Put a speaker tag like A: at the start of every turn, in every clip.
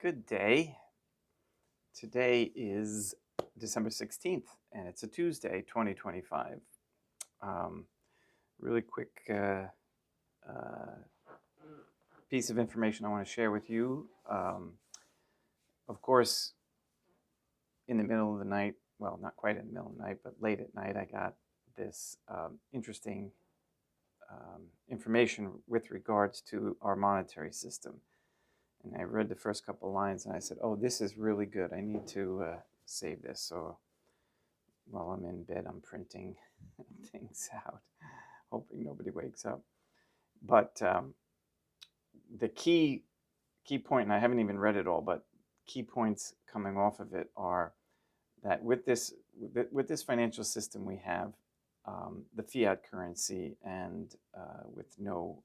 A: Good day. Today is December 16th, and it's a Tuesday, 2025. Um, really quick piece of information I want to share with you. Of course, in the middle of the night, well, not quite in the middle of the night, but late at night, I got this interesting information with regards to our monetary system. And I read the first couple of lines and I said, oh, this is really good. I need to save this. So while I'm in bed, I'm printing things out, hoping nobody wakes up. But the key point, and I haven't even read it all, but key points coming off of it are that with this financial system we have, the fiat currency, and with no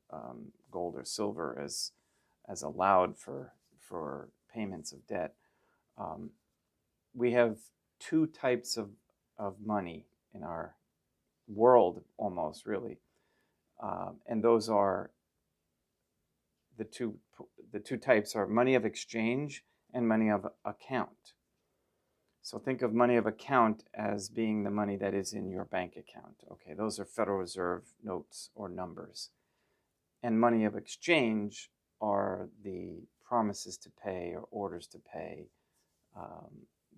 A: gold or silver as allowed for payments of debt, we have two types of money in our world, almost really, and those are the two types are money of exchange and money of account. So think of money of account as being the money that is in your bank account. Okay, those are Federal Reserve notes or numbers. And money of exchange are the promises to pay or orders to pay,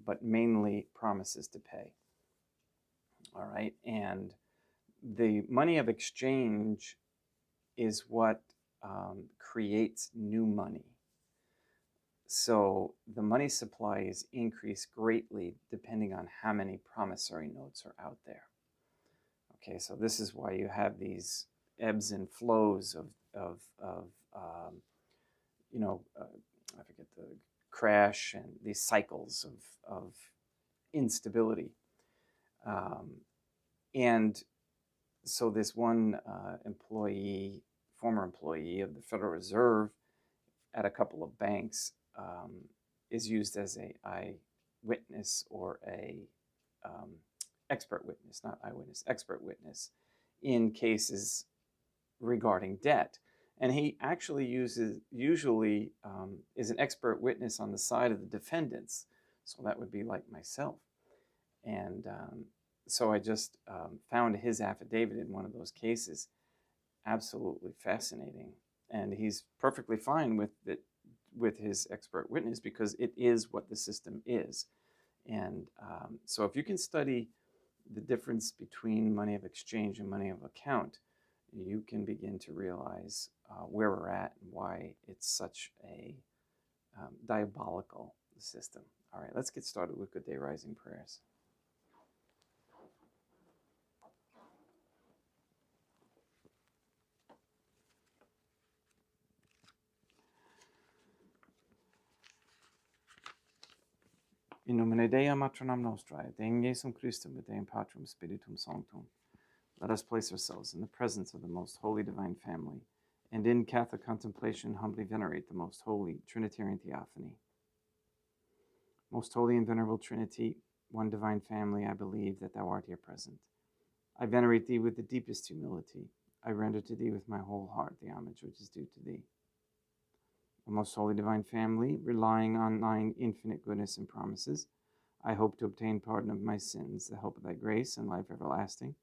A: but mainly promises to pay. All right, and the money of exchange is what creates new money. So the money supply is increased greatly depending on how many promissory notes are out there. Okay, so this is why you have these ebbs and flows of I forget the crash and these cycles of instability. And so this one former employee of the Federal Reserve at a couple of banks is used as an eyewitness or a expert witness, not eyewitness, expert witness in cases regarding debt. And he actually usually is an expert witness on the side of the defendants. So that would be like myself. And so I just found his affidavit in one of those cases absolutely fascinating. And he's perfectly fine with it, with his expert witness, because it is what the system is. And so if you can study the difference between money of exchange and money of account, you can begin to realize where we're at and why it's such a diabolical system. All right, let's get started with Good Day Rising prayers. In nomine Dei matronam nostrae, Deum Iesum Christum, et Deum Patrum Spiritum Sanctum. Let us place ourselves in the presence of the most holy divine family, and in Catholic contemplation humbly venerate the most holy Trinitarian Theophany. Most holy and venerable Trinity, one divine family, I believe that thou art here present. I venerate thee with the deepest humility. I render to thee with my whole heart the homage which is due to thee. O most holy divine family, relying on thine infinite goodness and promises, I hope to obtain pardon of my sins, the help of thy grace, and life everlasting,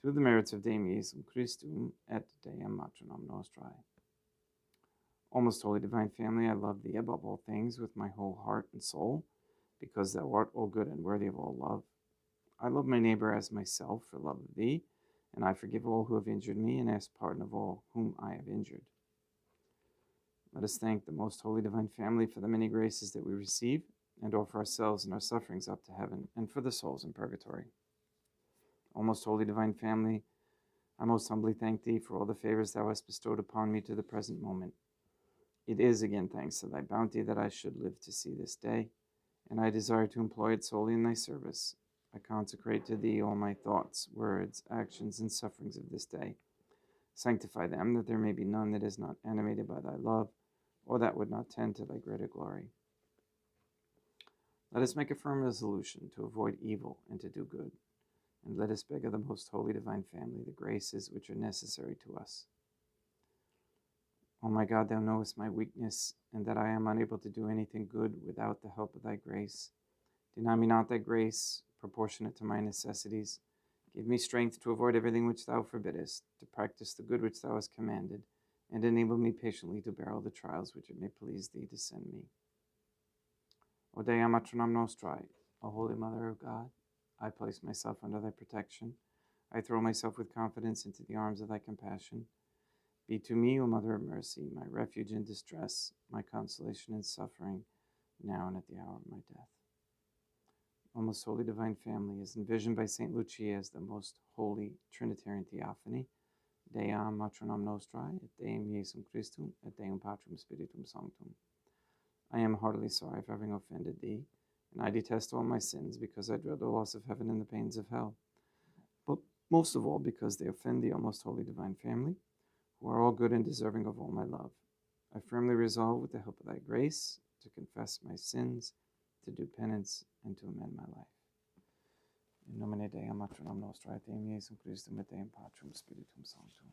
A: through the merits of Deum Iesum Christum et Deum Matronam Nostrae. O most holy divine family, I love thee above all things with my whole heart and soul, because thou art all good and worthy of all love. I love my neighbor as myself for love of thee, and I forgive all who have injured me, and ask pardon of all whom I have injured. Let us thank the most holy divine family for the many graces that we receive, and offer ourselves and our sufferings up to heaven, and for the souls in purgatory. O most holy divine family, I most humbly thank thee for all the favors thou hast bestowed upon me to the present moment. It is again thanks to thy bounty that I should live to see this day, and I desire to employ it solely in thy service. I consecrate to thee all my thoughts, words, actions, and sufferings of this day. Sanctify them, that there may be none that is not animated by thy love, or that would not tend to thy greater glory. Let us make a firm resolution to avoid evil and to do good, and let us beg of the most holy divine family the graces which are necessary to us. O my God, thou knowest my weakness, and that I am unable to do anything good without the help of thy grace. Deny me not thy grace, proportionate to my necessities. Give me strength to avoid everything which thou forbiddest, to practice the good which thou hast commanded, and enable me patiently to bear all the trials which it may please thee to send me. O Dea Matronam Nostrae, O Holy Mother of God, I place myself under thy protection. I throw myself with confidence into the arms of thy compassion. Be to me, O Mother of Mercy, my refuge in distress, my consolation in suffering, now and at the hour of my death. O most holy divine family, as envisioned by St. Lucia as the most holy Trinitarian Theophany, Deam Matronam Nostrae, et Deum Iesum Christum, et Deum Patrum Spiritum Sanctum. I am heartily sorry for having offended thee, and I detest all my sins because I dread the loss of heaven and the pains of hell. But most of all because they offend the almost holy divine family, who are all good and deserving of all my love. I firmly resolve, with the help of thy grace, to confess my sins, to do penance, and to amend my life. In nomine Dei, Matronam Nostrae, et Deum Iesum Christum, et Deum Patrum Spiritum Sanctum.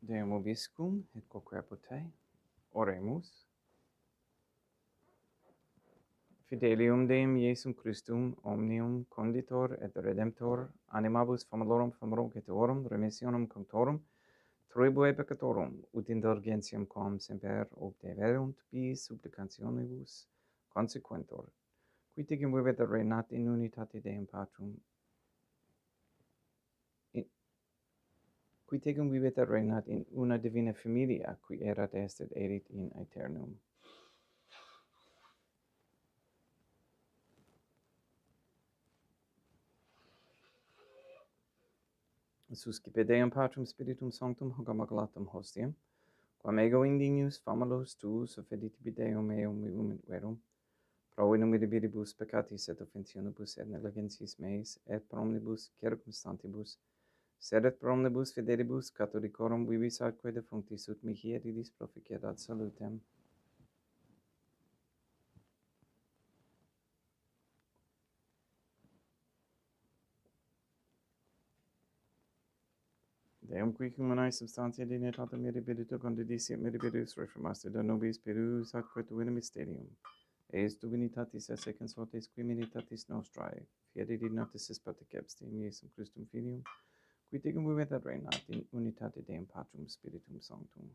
A: Deum Obiscum, et quoque te, oremus. Fidelium Deum Iesum Christum, omnium conditor et redemptor, animabus famalorum famorum ceteorum, remissionem contorum, Troibue peccatorum, ut indulgentiam quam semper obteverunt bis supplicationibus consequentor, qui ticum vivet et reinat in unitate Deum Patrum, qui ticum vivet et reinat in una divina familia, qui erat est et erit in aeternum. Suscipe Deum Patrum Spiritum Sanctum hoc immaculatum hostiam, quam ego indignius famalus tuus offenditibi Deum meum vivum verum, pro innumerabilibus peccatis et offensionibus et negligencies meis, et pro omnibus circumstantibus, sed et pro omnibus fidelibus catholicorum vivis atque defunctis ut mihi et illis proficiat salutem. Deum qui humanae substantia dignitatem mirabilito condidisiet mirabilis reformaster da nobis perus atque tuum mysterium. Eis divinitatis esse consortes criminitatis nostrae, fiat dignatis is patriceps Deum Iesum Christum Filium, qui ticum vivet et reinat in unitate Deum Patrum Spiritum Sanctum.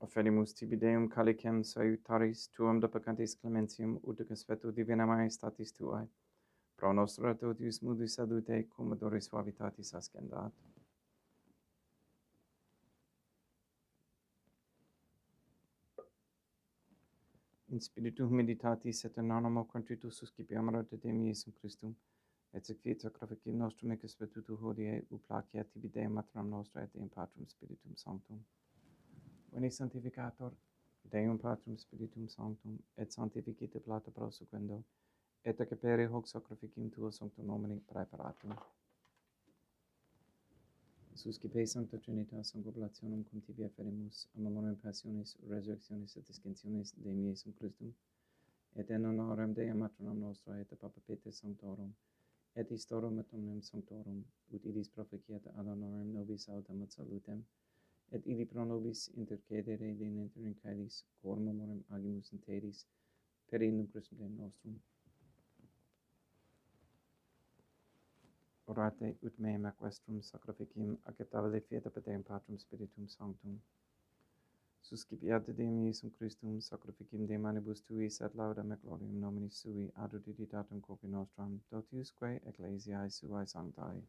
A: Offerimus tibi Deum calicem salutaris tuum depecantis clementium, ut conspectu divina majestatis tuae, pro nostra totius mudus salute cum odore suavitatis ascendat. In spiritu humilitatis et in animo contritus suscipiamur ad Deum Iesum Christum, et sacrificit sacrificium nostrum et conspectu hodie uplacia tibi Deum Matronam Nostrae et Deum Patrum Spiritum Sanctum. Veni sanctificator Deum Patrum Spiritum Sanctum, et sanctificite plata prosequendo, et accepere hoc sacrificium tuo sanctum nomine praeparatum. Suscipe Sancta Trinitas oblationem cum tibi afferimus, a memoriam passionis, resurrectionis et ascensionis Deum Iesum Christum, et in honorem Deum Matronam Nostrae et Papa Peter Sanctorum, et istorum et omnem Sanctorum, ut illis proficiat ad honorem nobis autem et salutem, et illi pro nobis intercedere dementur in caelis, quorum memoriam agimus in teris, per innum Christum Deum nostrum. Orate ut meam equestrum sacrificim accetabile fiat Deum Patrum Spiritum Sanctum. Suscipiate Deum Iesum Christum sacrificim de manibus tuis et laudam et gloriam nomini sui ad uditatem copi nostram dotiusque ecclesiae suae sanctae.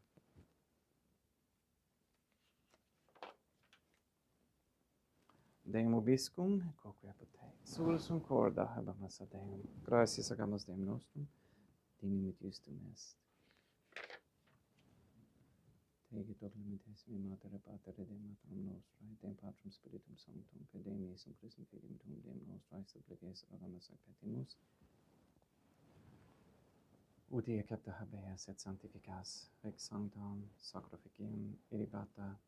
A: Deum obiscum, quoque apotei, sursum corda habemus ad Deum. Gratias agamus Deum nostrum, dinimit justum est. Tege tot limitesimi mater patere de matrum nostrae, Deum Patrum Spiritum Sanctum, per Deum Iesum Christum fidem tuum Deum nostrae, supplices agamus ac petimus. Uti accepta habeas et sanctificas, ex sanctam sacrificium irribata,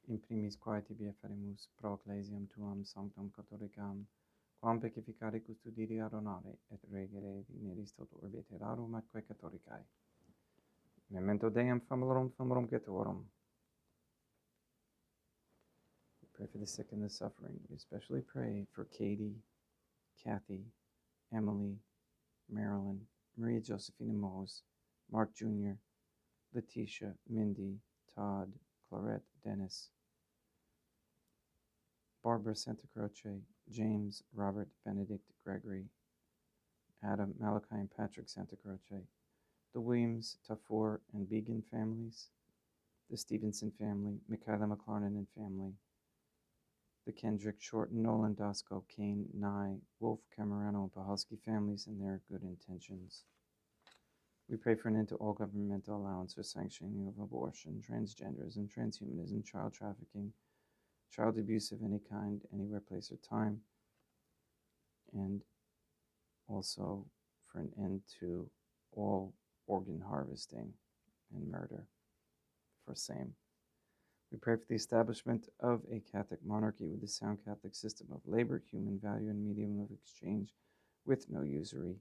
A: in primis quae tibi efferimus pro ecclesiam tuam sanctam catholicam, quam pacificare custodire adonare, et regere digneris tot orbe terrarum atque catholicae. Memento Deum famulorum getorum. We pray for the sick and the suffering. We especially pray for Katie, Kathy, Emily, Marilyn, Maria Josephina Mose, Mark Jr., Letitia, Mindy, Todd, Clarette, Dennis, Barbara Santa Croce, James, Robert, Benedict, Gregory, Adam, Malachi, and Patrick Santa Croce, the Williams, Tafur, and Began families, the Stevenson family, Michaela McLarnon and family, the Kendrick, Shorten, Nolan, Dosco, Kane, Nye, Wolf, Camerano, and Pahalski families and their good intentions. We pray for an end to all governmental allowance or sanctioning of abortion, transgenderism, transhumanism, child trafficking, child abuse of any kind, anywhere, place, or time, and also for an end to all organ harvesting and murder for same. We pray for the establishment of a Catholic monarchy with a sound Catholic system of labor, human value, and medium of exchange with no usury.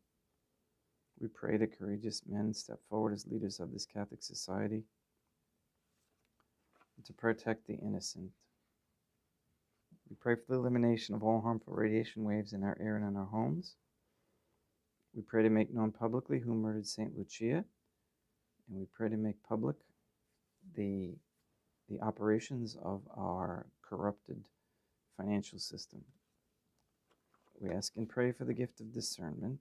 A: We pray that courageous men step forward as leaders of this Catholic society and to protect the innocent. We pray for the elimination of all harmful radiation waves in our air and in our homes. We pray to make known publicly who murdered St. Lucia, and we pray to make public the operations of our corrupted financial system. We ask and pray for the gift of discernment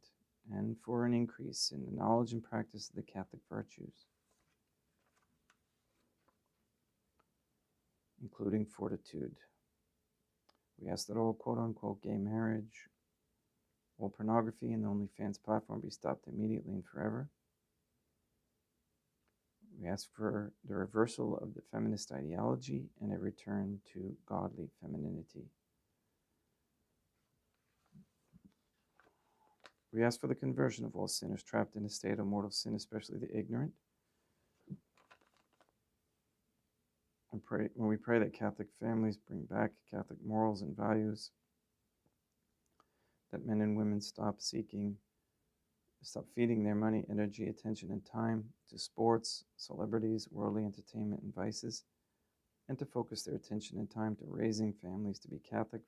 A: and for an increase in the knowledge and practice of the Catholic virtues, including fortitude. We ask that all quote-unquote gay marriage, all pornography and the OnlyFans platform be stopped immediately and forever. We ask for the reversal of the feminist ideology and a return to godly femininity. We ask for the conversion of all sinners trapped in a state of mortal sin, especially the ignorant. And when we pray that Catholic families bring back Catholic morals and values, that men and women stop feeding their money, energy, attention, and time to sports, celebrities, worldly entertainment, and vices, and to focus their attention and time to raising families to be Catholic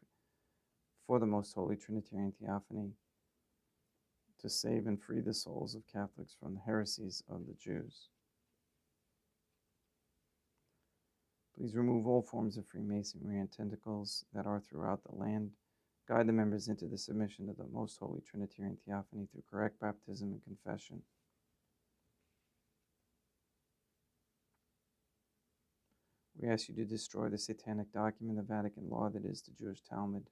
A: for the Most Holy Trinitarian Theophany, to save and free the souls of Catholics from the heresies of the Jews. Please remove all forms of Freemasonry and tentacles that are throughout the land. Guide the members into the submission of the Most Holy Trinitarian Theophany through correct baptism and confession. We ask you to destroy the satanic document, the Vatican law that is the Jewish Talmud.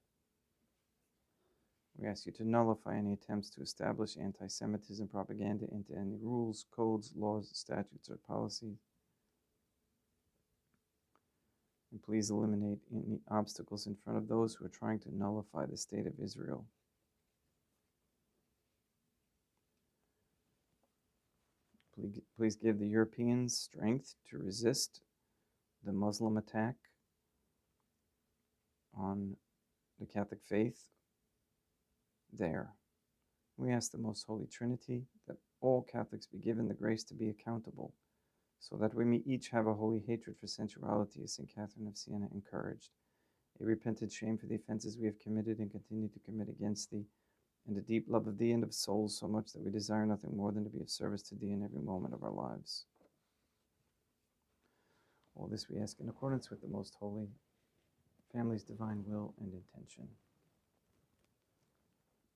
A: We ask you to nullify any attempts to establish anti-Semitism propaganda into any rules, codes, laws, statutes, or policies. And please eliminate any obstacles in front of those who are trying to nullify the state of Israel. Please give the Europeans strength to resist the Muslim attack on the Catholic faith there. We ask the Most Holy Trinity that all Catholics be given the grace to be accountable, so that we may each have a holy hatred for sensuality, as St. Catherine of Siena encouraged, a repentant shame for the offenses we have committed and continue to commit against thee, and a deep love of thee and of souls, so much that we desire nothing more than to be of service to thee in every moment of our lives. All this we ask in accordance with the most holy family's divine will and intention.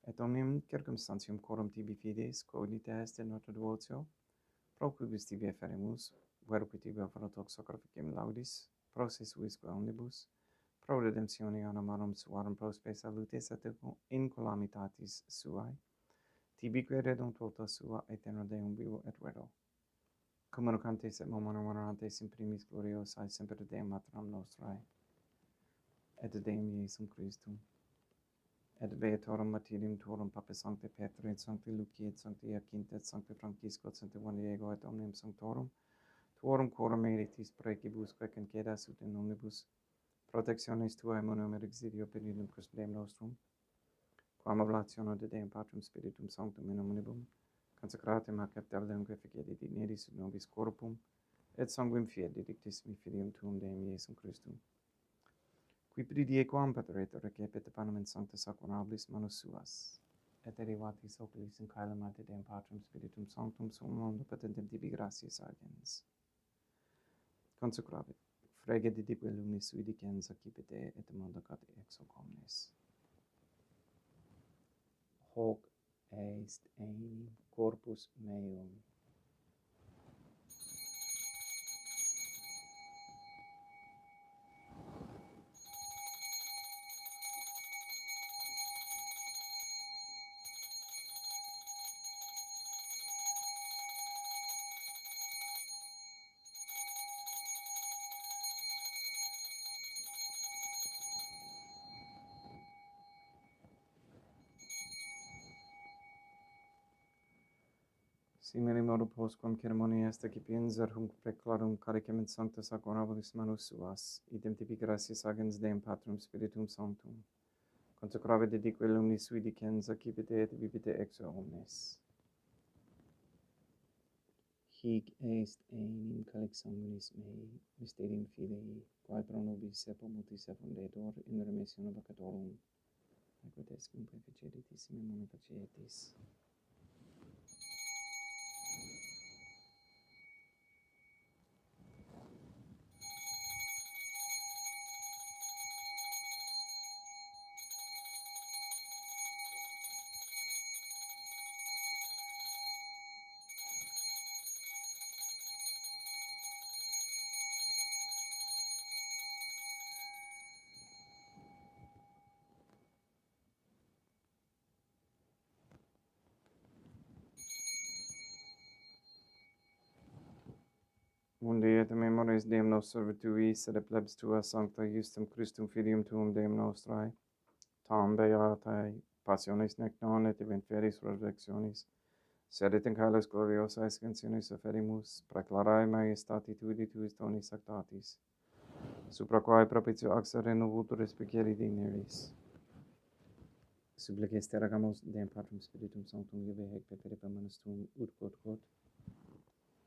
A: Et omnium circumstantium coram tibi fides, cognita est in nota devotio, pro quibus tibi eferimus, verque tibi offertox sacrificem laudis, pro se suisque omnibus, pro redemptione animarum suarum, pro spe salutes et in calamitatis suae, tibique redunt vota sua aeterno Deum vivo et vero. Communicantes et momene venerantes in primis gloriosae semper Deum matram nostrae, et Deum Iesum Christum, et beatorum martyrium tuorum Pape Sancte Petri, et Sancte Lucia, et Sancte Jacinta, et Sancte Francisco, et Sancte Juan Diego, et omnium sanctorum, tuorum quorum meritis precibus, quae concedas ut in omnibus protectionis tuae monum et exidio peridum Christum Deum nostrum, quam oblationem de Deum Patrum Spiritum Sanctum in omnibum, consecratem ac aptabilium quae fecedi digneris ut nobis corpum, et sanguinem fieri dictissimi filium tuum Deum Iesum Christum, qui pridie quam pateretur recepit panem in sancta sacramentablis manus suas, et derivatis oculis in caelum ante Deum Patrum Spiritum Sanctum sum omnipotentem tibi gratias agens. Consecravit, frege didique lumis sui dicens accipite et mundacat ex hoc omnes. Hoc est enim corpus meum. Simile modo postquam ceremonia est accipiens hunc preclarum caricem in sancta sacramentablis manus suas, idem tibi gratias agens Deum Patrum Spiritum Sanctum, consecrave dedique lumis sui dicens accipite et vivite ex omnes. Hic est enim calix sanguinis mei, mysterium filii, quae pro nobis sepo multis effundetur in remissione peccatorum, aequo est cum perficeditis in memone facietis. Mundi et memoris Deum nos servituis, et plebs tua sancta justum Christum filium tuum Deum nostrae, tam beatae passionis nec non et event feris resurrectionis, sed et in caelis gloriosae ascensionis offerimus, preclarae maiestati tui tuis doni sactatis, supra quae propitio axere novultur respicieri digneris. Supplices te ragamus Deum Patrum Spiritum Sanctum iuve hec peperipam manus tuum ut quod,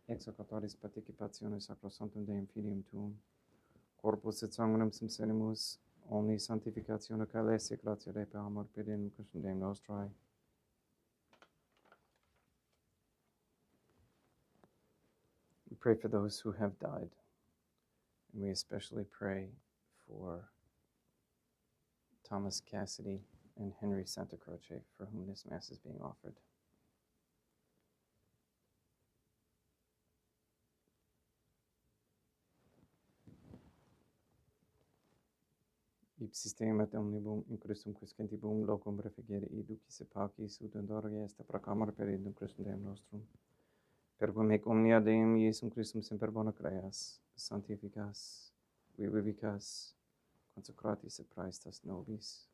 A: ex hoc autoris participationis sacrosanctum Deum Filium tuum, corpus et sanguinem sincerimus, omni sanctificatione caelesi gratia repe amor per in Christum Deum nostrae. We pray for those who have died, and we especially pray for Thomas Cassidy and Henry Santa Croce, for whom this Mass is being offered. Ipsistem et omnibum in Christum quiscentibum locum refugere iducis et pacis ut endore est proclamare per idem Christum Deum nostrum. Per quem hic omnia Deum Iesum Christum semper bona creas, sanctificas, vivicas, consecratis et praestas nobis.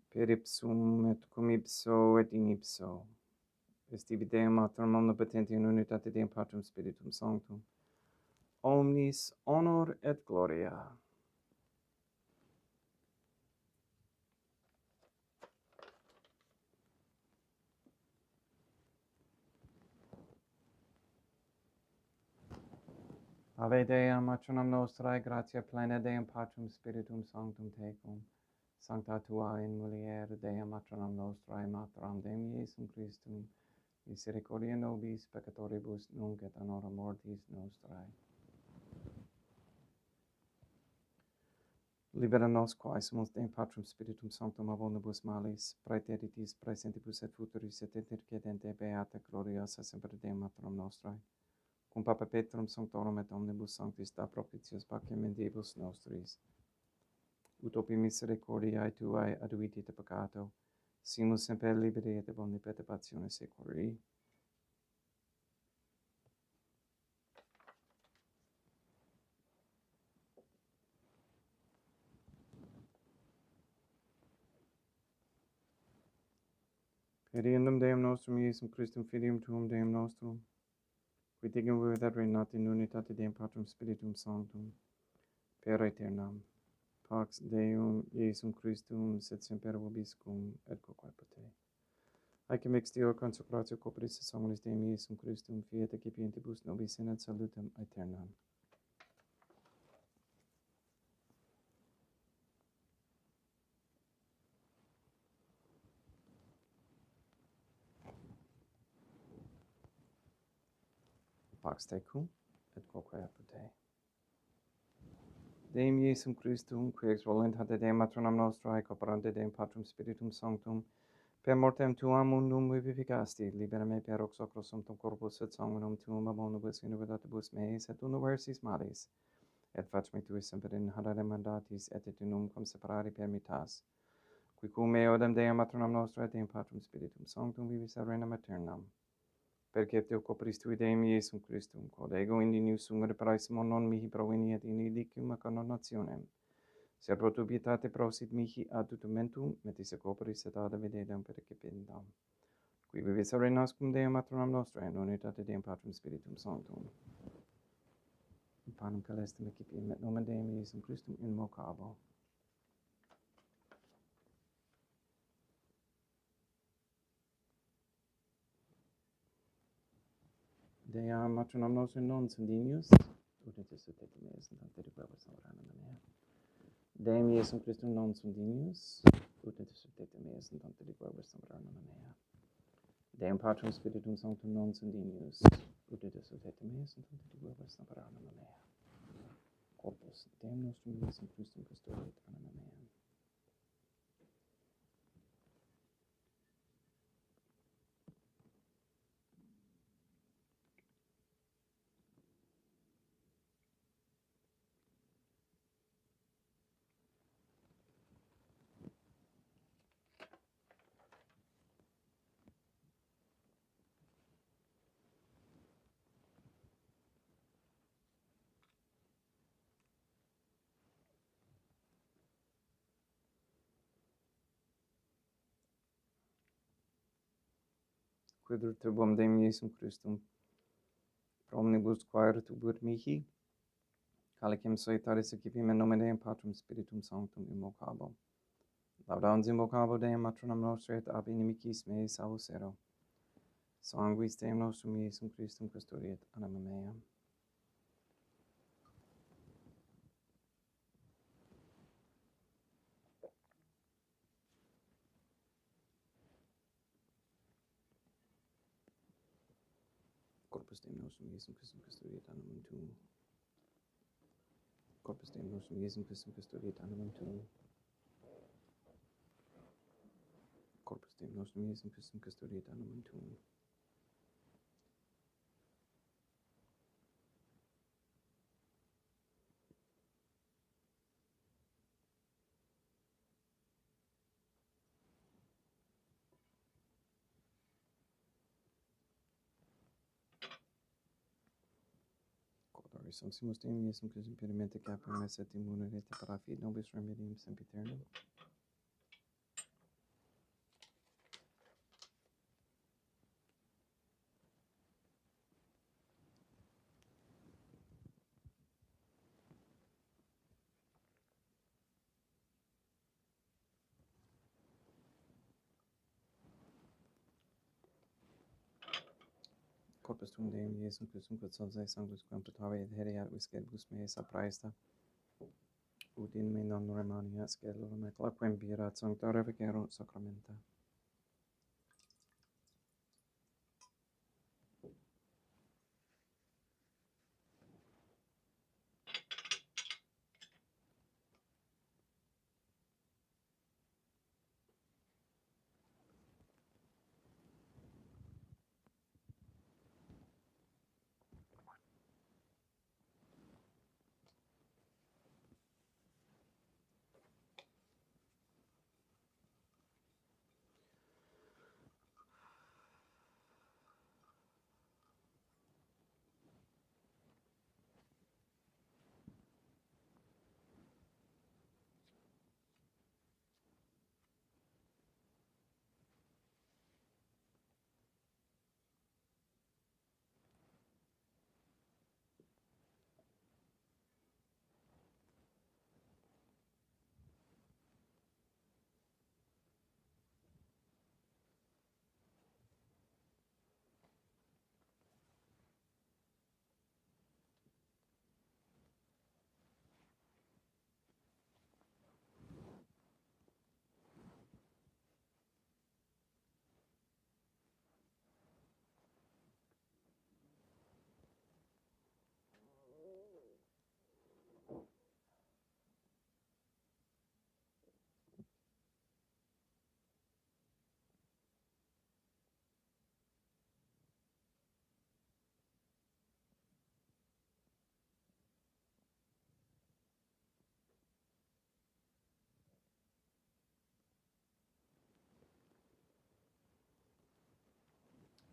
A: Per ipsum et cum ipso et in ipso, est ibi Deum Matram omnipotenti in unitate Deum Patrum Spiritum Sanctum, omnis honor et gloria. Ave Deum, matronam nostrae, gratia plena Deum Patrum Spiritum Sanctum tecum, Sancta tua in mulier Dea matronam nostrae matram Deum Iesum Christum, misericordia nobis peccatoribus nunc et in hora mortis nostrae. Libera nos quae sumus Deum Patrum Spiritum Sanctum abondibus malis, praeteritis, praesentibus et futuris et intercedente beata gloriosa semper Deum matronam nostrae. Cum Papa Petrum Sanctorum et omnibus sanctis da propitios pacem mendibus nostris. Ut opi misericordiae tuae aduiti te peccato, simus semper liberi et ab omni perturbatione seculi. Periendum Deum nostrum Iesum Christum Filium Tuum Deum nostrum, qui digam that regnat in unitate Deum Patrum Spiritum Sanctum, per aeternam. Pax Deum Iesum Christum, sed semper vobiscum, et quoque pote. Haec mixtior consecratio copris sanguinis Deum Iesum Christum, fiat excipientibus nobis in et salutem aeternam. Pax tecum, et quoque pote. Deum Iesum Christum, qui ex voluntate Deum matronam nostrae, cooperante Deum Patrum Spiritum Sanctum, per mortem tuam mundum vivificasti, libera me per ox sacro sumptum corpus et sanguinum tuum abondibus iniquitatibus meis et universis malis, et fac me tuis semper in hadere mandatis et unum cum separari permittas, qui cum eodem Deum matronam nostrae Deum Patrum Spiritum Sanctum vivis et regnam aeternam. Perque te copris tui Deum Iesum Christum, quod ego in Dignus sum reparaissimo non mihi proveni et in ilicium condonationem, sed pro tu pietate prosit mihi ad tutumentum, metis copris et ad evidendum percipendam, qui vivis et regnas cum Deum matronam nostrae in unitate Deum Patrum Spiritum Sanctum. In panem celestem excipiem et nomen Deum Iesum Christum invocabo. Dea matronam nostrum non sunt dignus, ut et et meas in tante requebus soveranum mea. Deum Iesum Christum non sunt dignus, ut et meas in tante requebus soveranum mea. Deum Patrum Spiritum Sanctum non sunt dignus, ut et meas in tante requebus soveranum mea. Corpus Deum nostrum Iesum Christum custodiet anima meam. Quid turbum Deum Iesum Christum, pro omnibus quae tubur mihi, calicem solitaris excipiem in nomine Deum Patrum Spiritum Sanctum invocabo. Laudans invocabo Deum matronam nostrae et ab inimicis meis aucero. Sanguis Deum nostrum Iesum Christum custodiet anima meam. Corpus Deum nostrum Iesum Christum custodiet animum tuum. Corpus Deum nostrum Iesum Christum custodiet animum tuum. Corpus Deum nostrum Iesum Christum custodiet animum tuum. Corporis sumpsimus Deum Iesum Christum perimente capum es et immunerete parafit nobis remedium sempiternum. Corpus tuum Deum Iesum Christum quod salvae sanctus quam putare et heriat viscebus meis apraesta. ut in me non remania scelera me claquem virat sanctare vecero sacramenta.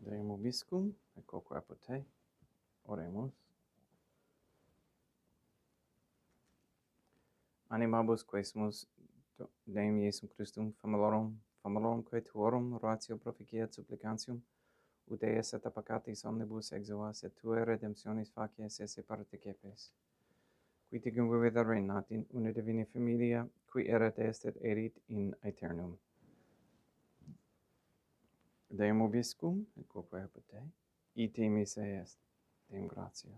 A: Deum obiscum, et quoque apud te, oremus. Animabus quesumus Deum Iesum Christum famalorum quae tuorum ratio proficiat supplicantium, ut eis et appacatis omnibus exuas et tuae redemptionis facies esse partecepes. Qui tigum vivida reinat in una divina familia, qui erat est et erit in aeternum. Deum obiscum, et quoque apud te, ite mise est, Deum gratia.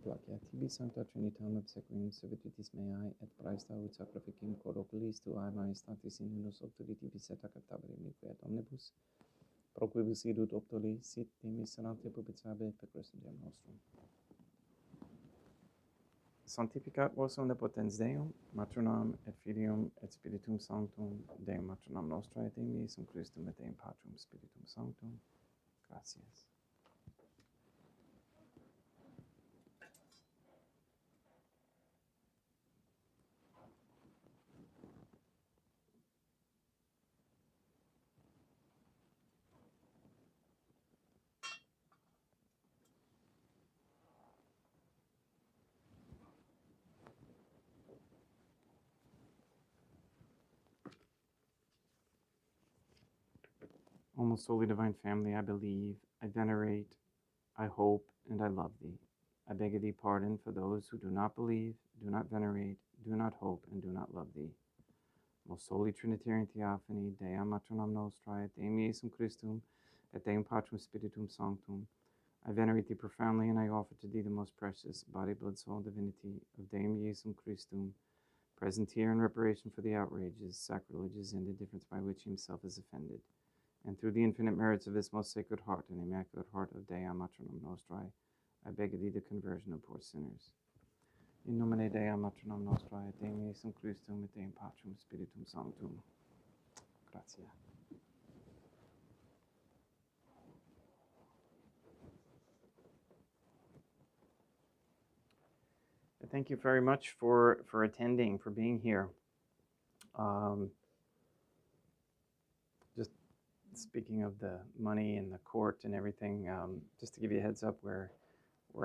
A: Placia tibi sancta Trinitam obsequium servitutis meae et praesta ut sacrificium cor oculis tuae majestatis in unus octuli tibis et acceptabile inique et omnibus, pro quibus idut octuli sit demiserante publicabe per Christum Deum nostrum. Sanctificat vos omnipotens Deum, Matronam et Filium et Spiritum Sanctum, Deum Matronam Nostra et Deum Iesum Christum et Deum Patrum Spiritum Sanctum. Gratias. O most holy divine family, I believe, I venerate, I hope, and I love thee. I beg of thee pardon for those who do not believe, do not venerate, do not hope, and do not love thee. Most holy Trinitarian Theophany, Dea Matronam Nostrae, et Deum Iesum Christum, et Deum Patrum Spiritum Sanctum, I venerate thee profoundly, and I offer to thee the most precious body, blood, soul, and divinity of Deum Iesum Christum, present here in reparation for the outrages, sacrileges, and indifference by which he himself is offended. And through the infinite merits of this most sacred heart and immaculate heart of Dea Matronam Nostrae, I beg of thee the conversion of poor sinners. In nomine Dei Matronam Nostrae, et Deum Iesum Christum, et Deum Patrum Spiritum Sanctum. Gratia. Thank you very much for attending, for being here. Just speaking of the money and the court and everything, just to give you a heads up, we're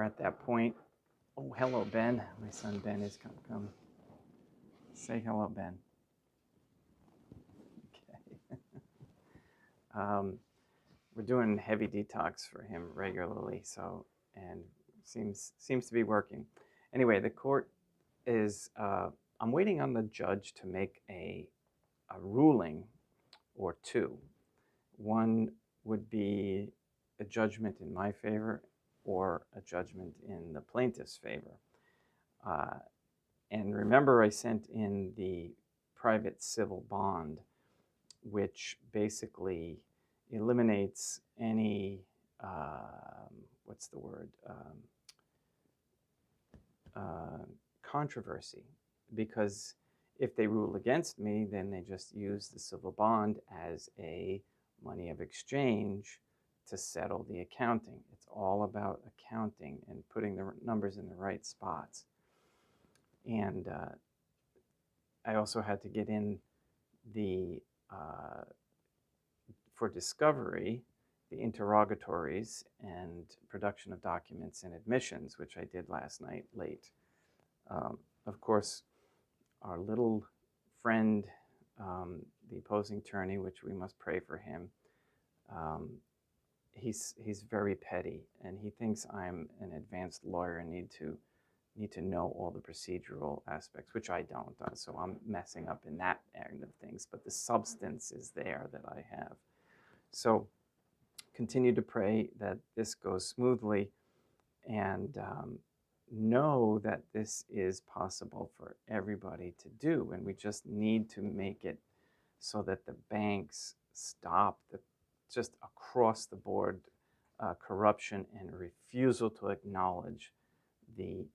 A: at that point. Oh, hello, Ben. My son Ben is come. Say hello, Ben. Okay. We're doing heavy detox for him regularly, so and seems to be working. Anyway, the court is. I'm waiting on the judge to make a ruling or two. One would be a judgment in my favor or a judgment in the plaintiff's favor. And remember, I sent in the private civil bond, which basically eliminates any, what's the word, controversy. Because if they rule against me, then they just use the civil bond as a money of exchange to settle the accounting. It's all about accounting and putting the numbers in the right spots. And I also had to get in the, for discovery, the interrogatories and production of documents and admissions, which I did last night late. Of course, our little friend, the opposing attorney, which we must pray for him, he's very petty, and he thinks I'm an advanced lawyer and need to know all the procedural aspects, which I don't. So I'm messing up in that end of things, but the substance is there that I have. So continue to pray that this goes smoothly, and know that this is possible for everybody to do, and we just need to make it so that the banks stop the just across the board corruption and refusal to acknowledge the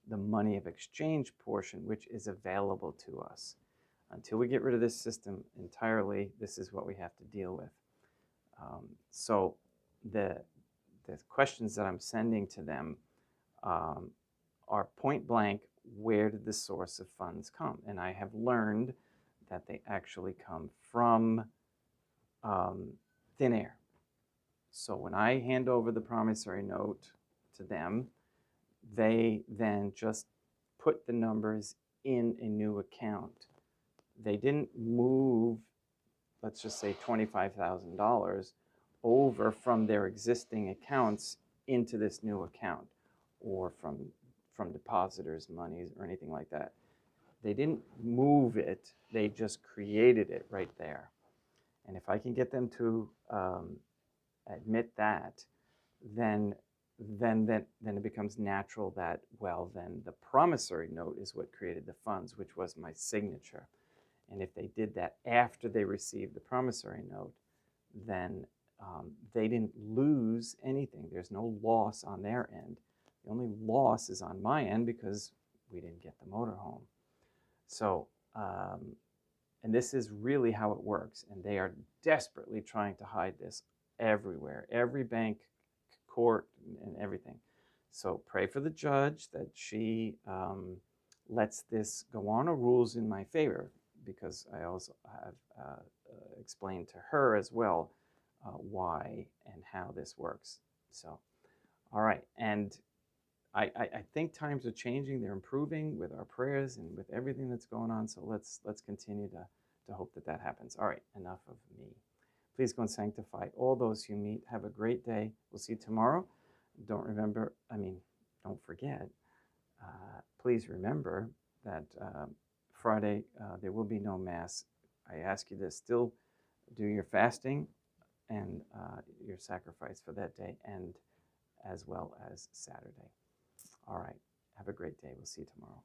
A: money of exchange portion, which is available to us. Until we get rid of this system entirely, this is what we have to deal with. So the questions that I'm sending to them are point blank, where did the source of funds come? And I have learned that they actually come from thin air. So when I hand over the promissory note to them, they then just put the numbers in a new account. They didn't move, let's just say $25,000 over from their existing accounts into this new account, or from depositors' monies or anything like that. They didn't move it, they just created it right there. And if I can get them to admit that, then it becomes natural that, well, then the promissory note is what created the funds, which was my signature. And if they did that after they received the promissory note, then they didn't lose anything. There's no loss on their end. The only loss is on my end because we didn't get the motorhome. So, and this is really how it works. And they are desperately trying to hide this everywhere, every bank, court, and everything. So pray for the judge that she lets this go on or rules in my favor, because I also have explained to her as well why and how this works. So, all right. And I think times are changing. They're improving with our prayers and with everything that's going on. So let's continue to hope that that happens. All right, enough of me. Please go and sanctify all those you meet. Have a great day. We'll see you tomorrow. Don't forget, please remember that Friday there will be no Mass. I ask you to still do your fasting and your sacrifice for that day, and as well as Saturday. All right. Have a great day. We'll see you tomorrow.